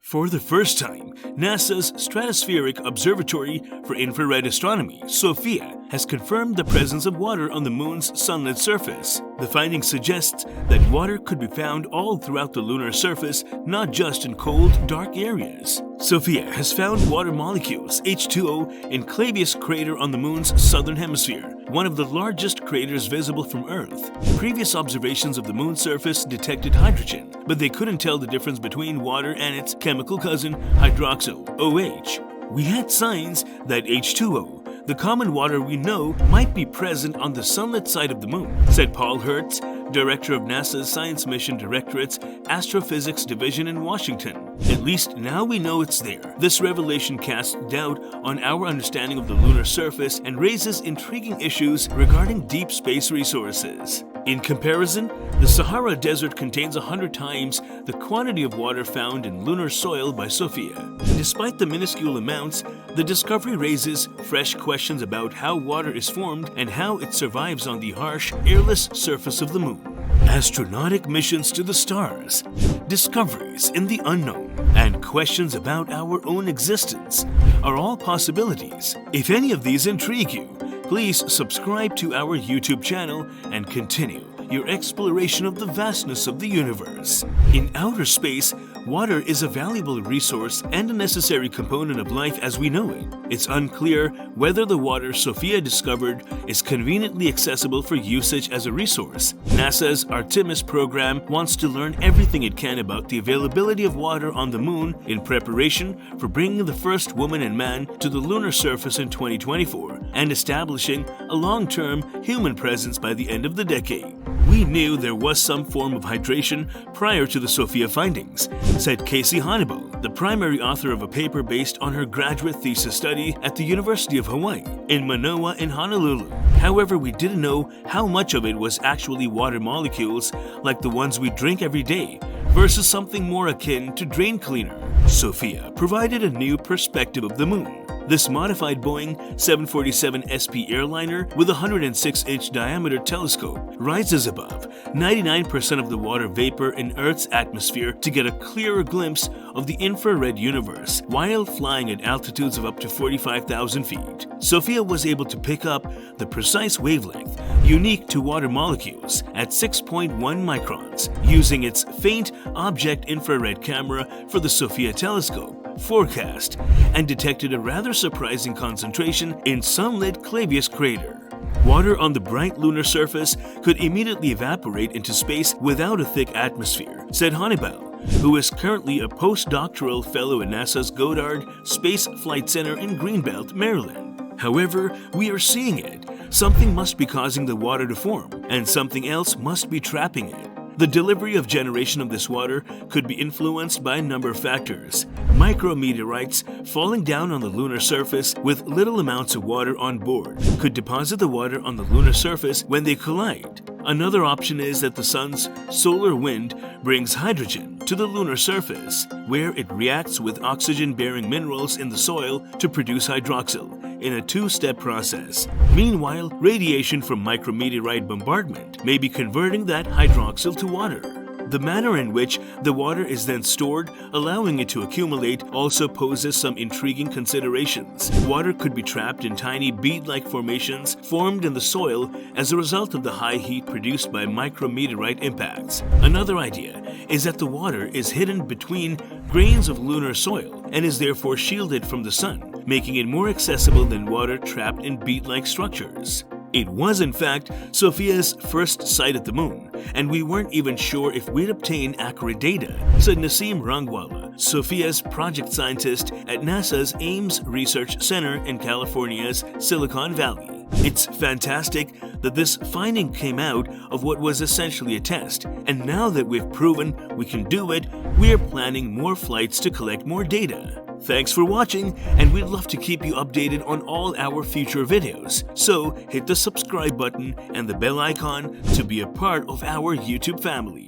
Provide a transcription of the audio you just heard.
For the first time, NASA's Stratospheric Observatory for Infrared Astronomy, SOFIA, has confirmed the presence of water on the Moon's sunlit surface. The finding suggests that water could be found all throughout the lunar surface, not just in cold, dark areas. SOFIA has found water molecules, H2O, in Clavius Crater on the Moon's southern hemisphere, one of the largest craters visible from Earth. Previous observations of the Moon's surface detected hydrogen, but they couldn't tell the difference between water and its chemical cousin, hydroxyl, OH. We had signs that H2O, the common water we know, might be present on the sunlit side of the Moon, said Paul Hertz, director of NASA's Science Mission Directorate's Astrophysics Division in Washington. At least now we know it's there. This revelation casts doubt on our understanding of the lunar surface and raises intriguing issues regarding deep space resources. In comparison, the Sahara Desert contains 100 times the quantity of water found in lunar soil by SOFIA. Despite the minuscule amounts, the discovery raises fresh questions about how water is formed and how it survives on the harsh, airless surface of the Moon. Astronautic missions to the stars, discoveries in the unknown, and questions about our own existence are all possibilities. If any of these intrigue you, please subscribe to our YouTube channel and continue your exploration of the vastness of the universe. In outer space, water is a valuable resource and a necessary component of life as we know it. It's unclear whether the water SOFIA discovered is conveniently accessible for usage as a resource. NASA's Artemis program wants to learn everything it can about the availability of water on the Moon in preparation for bringing the first woman and man to the lunar surface in 2024 and establishing a long-term human presence by the end of the decade. We knew there was some form of hydration prior to the SOFIA findings, said Casey Hannibal, the primary author of a paper based on her graduate thesis study at the University of Hawaii in Manoa in Honolulu. However, we didn't know how much of it was actually water molecules like the ones we drink every day versus something more akin to drain cleaner. SOFIA provided a new perspective of the Moon. This modified Boeing 747 SP airliner with a 106-inch diameter telescope rises above 99% of the water vapor in Earth's atmosphere to get a clearer glimpse of the infrared universe while flying at altitudes of up to 45,000 feet. SOFIA was able to pick up the precise wavelength unique to water molecules at 6.1 microns using its faint object infrared camera for the SOFIA telescope forecast and detected a rather surprising concentration in Sunlit Clavius Crater. Water on the bright lunar surface could immediately evaporate into space without a thick atmosphere, said Hannibal, who is currently a postdoctoral fellow at NASA's Goddard Space Flight Center in Greenbelt, Maryland. However, we are seeing it. Something must be causing the water to form, and something else must be trapping it. The delivery of generation of this water could be influenced by a number of factors. Micrometeorites falling down on the lunar surface with little amounts of water on board could deposit the water on the lunar surface when they collide. Another option is that the sun's solar wind brings hydrogen to the lunar surface, where it reacts with oxygen-bearing minerals in the soil to produce hydroxyl in a two-step process. Meanwhile, radiation from micrometeorite bombardment may be converting that hydroxyl to water. The manner in which the water is then stored, allowing it to accumulate, also poses some intriguing considerations. Water could be trapped in tiny bead-like formations formed in the soil as a result of the high heat produced by micrometeorite impacts. Another idea is that the water is hidden between grains of lunar soil and is therefore shielded from the sun, making it more accessible than water trapped in bead-like structures. It was, in fact, SOFIA's first sight at the Moon, and we weren't even sure if we'd obtain accurate data, said Naseem Rangwala, SOFIA's project scientist at NASA's Ames Research Center in California's Silicon Valley. It's fantastic that this finding came out of what was essentially a test, and now that we've proven we can do it, we're planning more flights to collect more data. Thanks for watching, and we'd love to keep you updated on all our future videos. So hit the subscribe button and the bell icon to be a part of our YouTube family.